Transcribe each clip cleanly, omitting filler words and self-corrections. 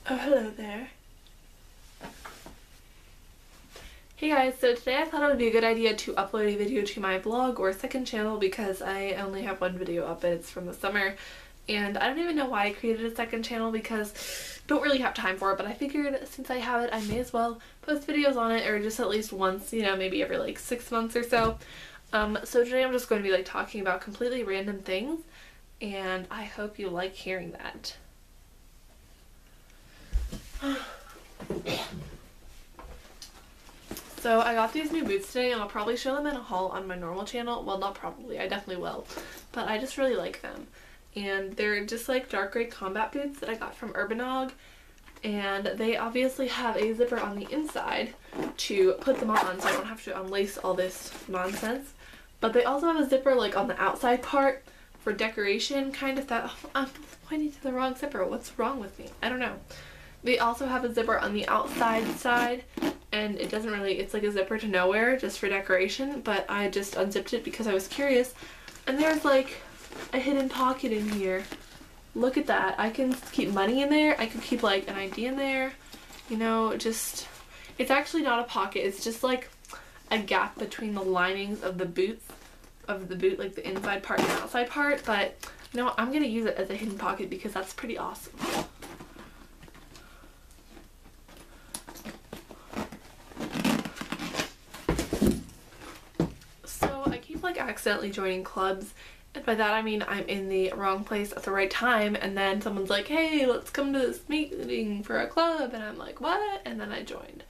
Oh, hello there. Hey guys, so today I thought it would be a good idea to upload a video to my blog or second channel because I only have one video up and it's from the summer. And I don't even know why I created a second channel because I don't really have time for it, but I figured since I have it, I may as well post videos on it, or just at least once, you know, maybe every like 6 months or so. So today I'm just going to be like talking about completely random things, and I hope you like hearing that. So I got these new boots today, and I'll probably show them in a haul on my normal channel. Well, not probably, I definitely will, but I just really like them. And they're just like dark gray combat boots that I got from Urbanog, and they obviously have a zipper on the inside to put them on so I don't have to unlace all this nonsense. But they also have a zipper like on the outside part for decoration, kind of. That I'm pointing to the wrong zipper. What's wrong with me? I don't know. They also have a zipper on the outside side, and it doesn't really, it's like a zipper to nowhere, just for decoration, but I just unzipped it because I was curious. And there's like a hidden pocket in here. Look at that. I can keep money in there. I can keep like an ID in there. You know, just, it's actually not a pocket. It's just like a gap between the linings of the boots, like the inside part and the outside part. But you know what? I'm gonna use it as a hidden pocket because that's pretty awesome. Like accidentally joining clubs, and by that I mean I'm in the wrong place at the right time, and then someone's like, hey, let's come to this meeting for a club, and I'm like, what? And then I joined.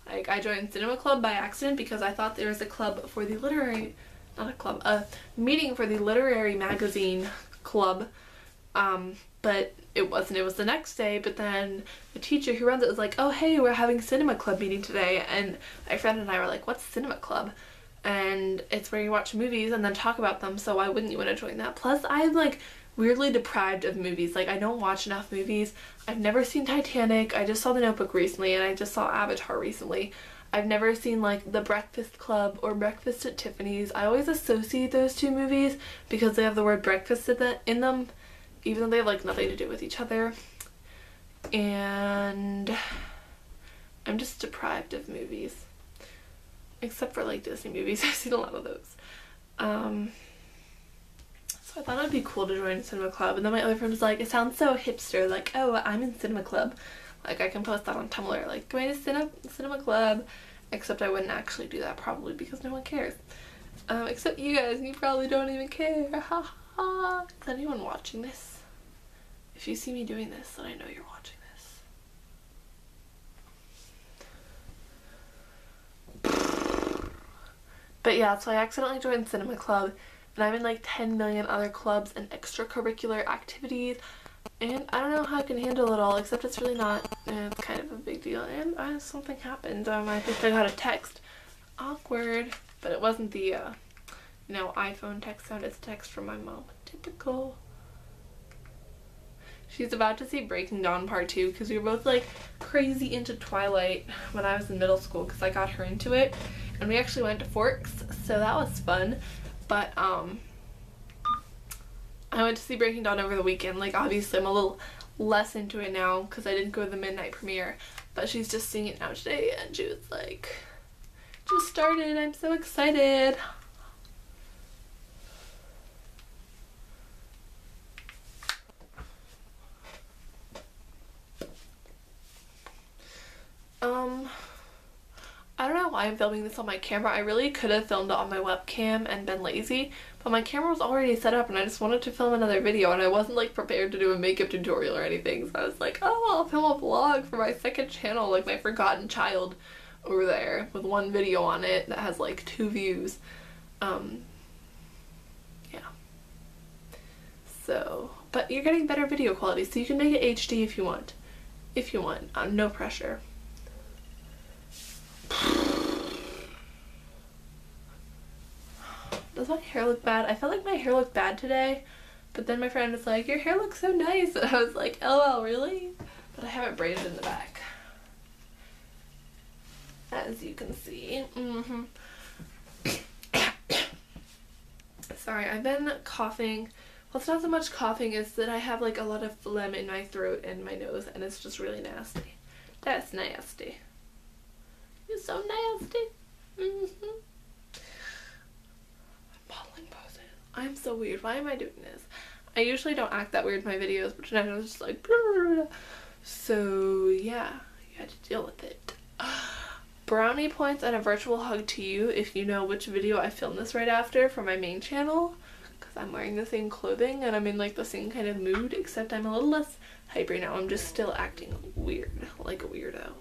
Like, I joined Cinema Club by accident because I thought there was a club for the literary, not a club, a meeting for the literary magazine club, but it wasn't. It was the next day, but then the teacher who runs it was like, oh hey, we're having Cinema Club meeting today, and my friend and I were like, what's Cinema Club? And it's where you watch movies and then talk about them, so why wouldn't you want to join that? Plus, I'm like weirdly deprived of movies. Like, I don't watch enough movies. I've never seen Titanic. I just saw The Notebook recently, and I just saw Avatar recently. I've never seen like The Breakfast Club or Breakfast at Tiffany's. I always associate those two movies because they have the word breakfast in them, even though they have like nothing to do with each other. And I'm just deprived of movies. Except for like Disney movies. I've seen a lot of those. So I thought it would be cool to join a cinema club, and then my other friend was like, it sounds so hipster, like, oh, I'm in cinema club. Like, I can post that on Tumblr, like, going to cinema club. Except I wouldn't actually do that probably because no one cares. Except you guys, you probably don't even care. Ha ha. Is anyone watching this? If you see me doing this, then I know you're watching this. But yeah, so I accidentally joined Cinema Club, and I'm in like 10 million other clubs and extracurricular activities, and I don't know how I can handle it all, except it's really not, it's kind of a big deal, and something happened. I think I got a text. Awkward. But it wasn't the, you know, iPhone text sound, it's a text from my mom. Typical. She's about to see Breaking Dawn Part 2 because we were both like crazy into Twilight when I was in middle school because I got her into it, and we actually went to Forks, so that was fun. But I went to see Breaking Dawn over the weekend. Like, obviously I'm a little less into it now because I didn't go to the midnight premiere, but she's just seeing it now today, and she was like, just started, I'm so excited. I don't know why I'm filming this on my camera. I really could have filmed it on my webcam and been lazy, but my camera was already set up and I just wanted to film another video, and I wasn't like prepared to do a makeup tutorial or anything, so I was like, oh, I'll film a vlog for my second channel, like my forgotten child over there with one video on it that has like 2 views. Yeah. So, but you're getting better video quality, so you can make it HD if you want. If you want. No pressure. Does my hair look bad? I felt like my hair looked bad today, but then my friend was like, your hair looks so nice, and I was like, LOL, really? But I have it braided in the back, as you can see. Sorry, I've been coughing Well, it's not so much coughing, it's that I have like a lot of phlegm in my throat and my nose, and it's just really nasty. That's nasty. You're so nasty. Mm-hmm. Modeling poses. I'm so weird. Why am I doing this? I usually don't act that weird in my videos, but tonight I was just like, blah, blah, blah. So yeah, you had to deal with it. Brownie points and a virtual hug to you if you know which video I filmed this right after for my main channel. I'm wearing the same clothing and I'm in like the same kind of mood, except I'm a little less hyper now. I'm just still acting weird, like a weirdo.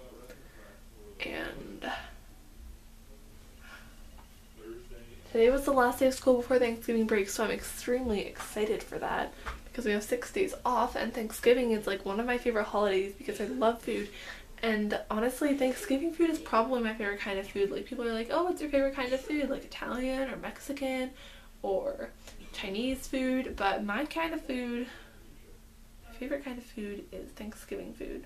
And today was the last day of school before Thanksgiving break, so I'm extremely excited for that because we have 6 days off, and Thanksgiving is like one of my favorite holidays because I love food. And honestly, Thanksgiving food is probably my favorite kind of food. Like, people are like, oh, what's your favorite kind of food? Like Italian or Mexican or Chinese food, but my kind of food, my favorite kind of food is Thanksgiving food.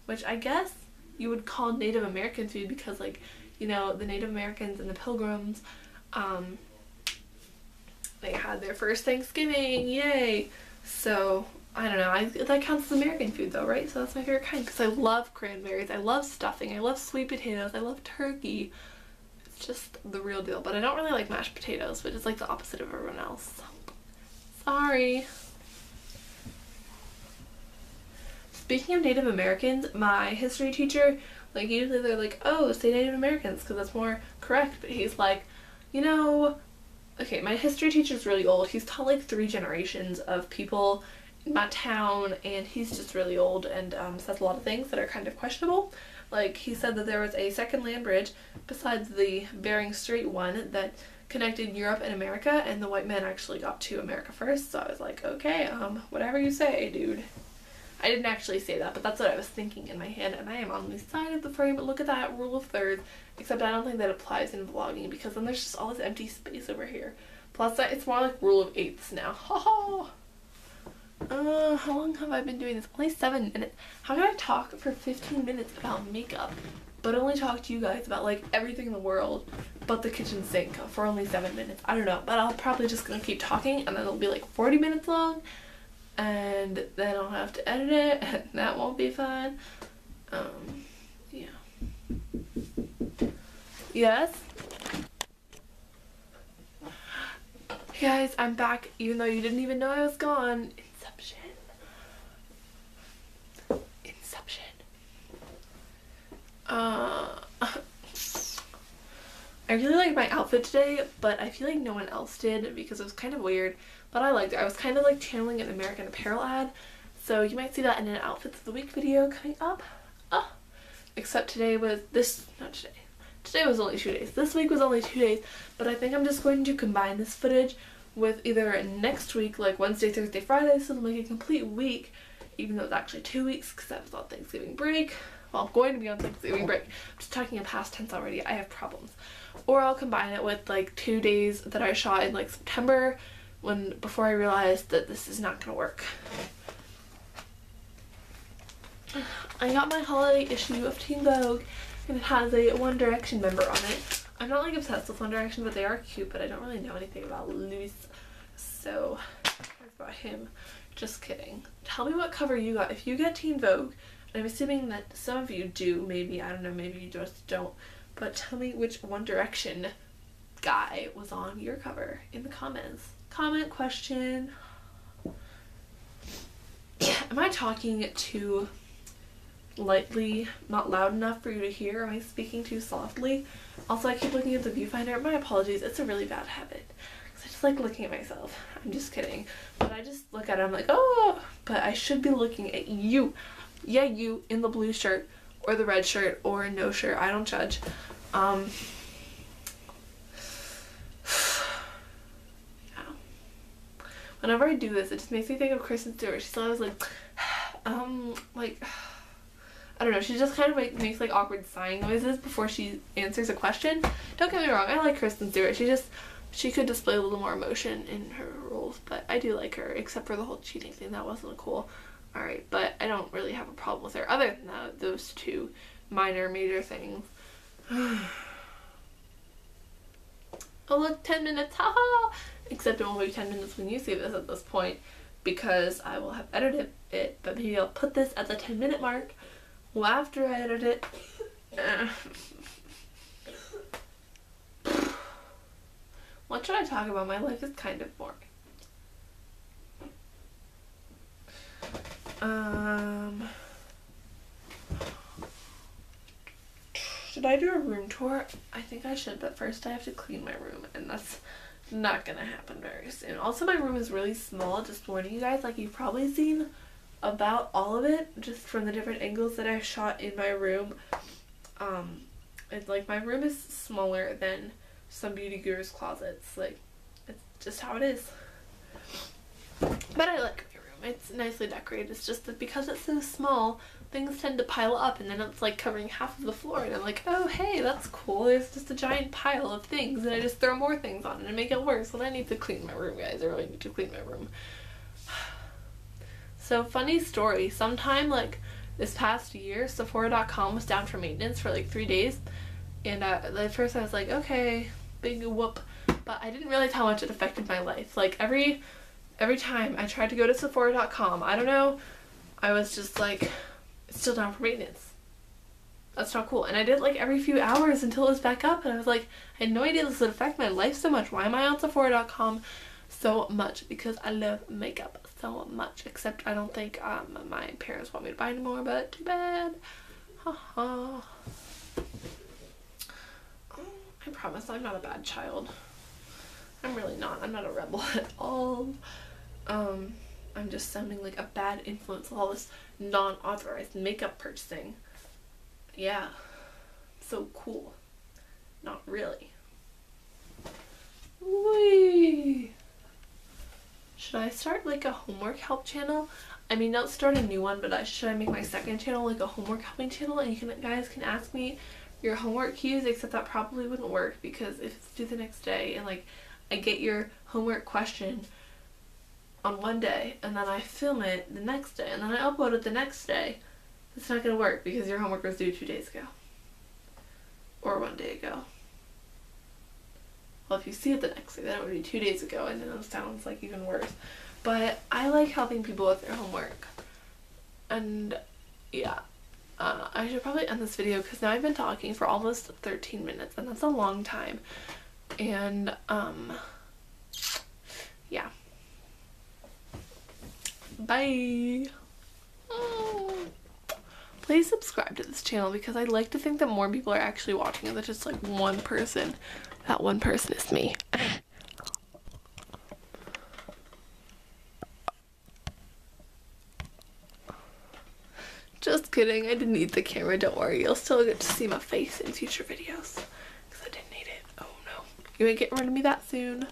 Which I guess you would call Native American food because, like, you know, the Native Americans and the Pilgrims, they had their first Thanksgiving, yay! So, I don't know, that counts as American food though, right? So that's my favorite kind because I love cranberries, I love stuffing, I love sweet potatoes, I love turkey. Just the real deal, but I don't really like mashed potatoes, which is like the opposite of everyone else. Sorry. Speaking of Native Americans, my history teacher, like, usually they're like, oh, say Native Americans because that's more correct, but he's like, you know, okay, my history teacher's really old. He's taught like 3 generations of people in my town, and he's just really old and says a lot of things that are kind of questionable. Like, he said that there was a second land bridge besides the Bering Strait one that connected Europe and America, and the white men actually got to America first. So I was like, okay, whatever you say, dude. I didn't actually say that, but that's what I was thinking in my head, and I am on the side of the frame. But look at that rule of thirds, except I don't think that applies in vlogging because then there's just all this empty space over here. Plus, that it's more like rule of eighths now. Ha ha! How long have I been doing this? Only 7 minutes. How can I talk for 15 minutes about makeup, but only talk to you guys about like everything in the world but the kitchen sink for only 7 minutes? I don't know, but I'll probably just gonna keep talking, and then it'll be like 40 minutes long, and then I'll have to edit it, and that won't be fun. Yeah. Yes? Hey guys, I'm back, even though you didn't even know I was gone. Inception. I really liked my outfit today, but I feel like no one else did because it was kind of weird, but I liked it. I was kind of like channeling an American Apparel ad, so you might see that in an Outfits of the Week video coming up. Except today was not today. Today was only 2 days. This week was only 2 days, but I think I'm just going to combine this footage with either next week, like Wednesday, Thursday, Friday, so it'll make a complete week, even though it's actually 2 weeks because I was on Thanksgiving break. Well, I'm going to be on Thanksgiving break. I'm just talking in past tense already. I have problems. Or I'll combine it with like 2 days that I shot in like September, before I realized that this is not gonna work. I got my holiday issue of Teen Vogue, and it has a One Direction member on it. I'm not like obsessed with One Direction, but they are cute, but I don't really know anything about Louis, so I about him. Just kidding. Tell me what cover you got. If you get Teen Vogue, and I'm assuming that some of you do, maybe, I don't know, maybe you just don't, but tell me which One Direction guy was on your cover in the comments. Comment, question. Am I talking too lightly, not loud enough for you to hear? Am I speaking too softly? Also, I keep looking at the viewfinder. My apologies, it's a really bad habit. I just like looking at myself. I'm just kidding. But I just look at it, I'm like, oh, but I should be looking at you. Yeah, you in the blue shirt or the red shirt or no shirt. I don't judge. Yeah. Whenever I do this, it just makes me think of Kristen Stewart. She's always like, I don't know, she just kind of makes like awkward sighing noises before she answers a question. Don't get me wrong, I like Kristen Stewart. She could display a little more emotion in her roles, but I do like her, except for the whole cheating thing. That wasn't cool. Alright, but I don't really have a problem with her other than that, those 2 major things. Oh, oh look, 10 minutes, haha! Except it won't be 10 minutes when you see this at this point, because I will have edited it, but maybe I'll put this at the 10-minute mark after I edit it. What should I talk about? My life is kind of boring. Should I do a room tour? I think I should, but first I have to clean my room, and that's not gonna happen very soon. Also, my room is really small, just warning you guys. Like, you've probably seen about all of it just from the different angles that I shot in my room. It's like, my room is smaller than some beauty gurus' closets. Like, it's just how it is. But I like my room. It's nicely decorated. It's just that because it's so small, things tend to pile up, and then it's like covering half of the floor, and I'm like, oh hey, that's cool, there's just a giant pile of things, and I just throw more things on it and make it worse. Well, I need to clean my room, guys. I really need to clean my room. So, funny story, sometime like this past year, Sephora.com was down for maintenance for like 3 days, and at first I was like, okay, big whoop, but I didn't realize how much it affected my life. Like, every time I tried to go to Sephora.com, I don't know, I was just like, it's still down for maintenance. That's not cool. And I did like every few hours until it was back up, and I was like, I had no idea this would affect my life so much. Why am I on Sephora.com so much? Because I love makeup so much. Except I don't think my parents want me to buy anymore, but too bad. Haha. I promise I'm not a bad child. I'm really not. I'm not a rebel at all. I'm just sounding like a bad influence with all this non-authorized makeup purchasing. Yeah. So cool. Not really. Whee! Should I start like a homework help channel? I mean, not start a new one, but should I make my second channel like a homework helping channel, and you guys can ask me your homework cues, except that probably wouldn't work, because if it's due the next day and like I get your homework question on one day and then I film it the next day and then I upload it the next day, it's not gonna work because your homework was due 2 days ago or 1 day ago. Well, if you see it the next day, then it would be 2 days ago, and then it sounds like even worse. But I like helping people with their homework, and yeah, I should probably end this video because now I've been talking for almost 13 minutes, and that's a long time. And yeah. Bye. Please subscribe to this channel, because I'd like to think that more people are actually watching it than just like one person. That one person is me. Just kidding, I didn't need the camera, don't worry. You'll still get to see my face in future videos, because I didn't need it. Oh no. You ain't getting rid of me that soon.